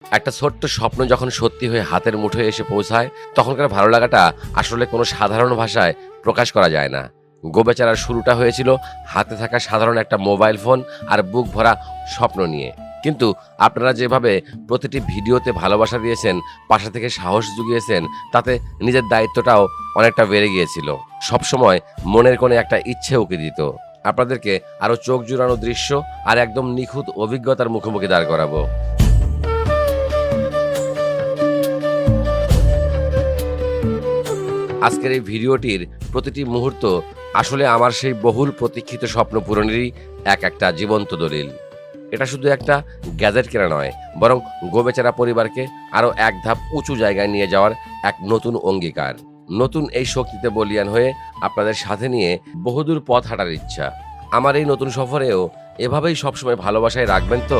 একটা ছোট্ট স্বপ্ন যখন সত্যি হয়ে হাতের মুঠোয় এসে পৌঁছায়, তখনকার ভালো লাগাটা আসলে কোনো সাধারণ ভাষায় প্রকাশ করা যায় না। গোবেচারার শুরুটা হয়েছিল হাতে থাকা সাধারণ একটা মোবাইল ফোন আর বুক ভরা স্বপ্ন নিয়ে। কিন্তু আপনারা যেভাবে প্রতিটি ভিডিওতে ভালোবাসা দিয়েছেন, পাশে থেকে সাহস জুগিয়েছেন, তাতে নিজের দায়িত্বটাও অনেকটা বেড়ে গিয়েছিল। সবসময় মনের কোণে একটা ইচ্ছে উকি দিত, আপনাদেরকে আরো চোখ জুড়ানো দৃশ্য আর একদম নিখুঁত অভিজ্ঞতার মুখোমুখি দাঁড় করাবো। আজকের এই ভিডিওটির প্রতিটি মুহূর্ত আসলে আমার সেই বহুল প্রতীক্ষিত স্বপ্ন পূরণেরই একটা জীবন্ত দলিল। এটা শুধু একটা গ্যাজেট কেনা নয়, বরং গোবেচারা পরিবারকে আরও এক ধাপ উঁচু জায়গায় নিয়ে যাওয়ার এক নতুন অঙ্গীকার। নতুন এই শক্তিতে বলীয়ান হয়ে আপনাদের সাথে নিয়ে বহুদূর পথ হাঁটার ইচ্ছা। আমার এই নতুন সফরেও এভাবেই সবসময় ভালোবাসায় রাখবেন তো?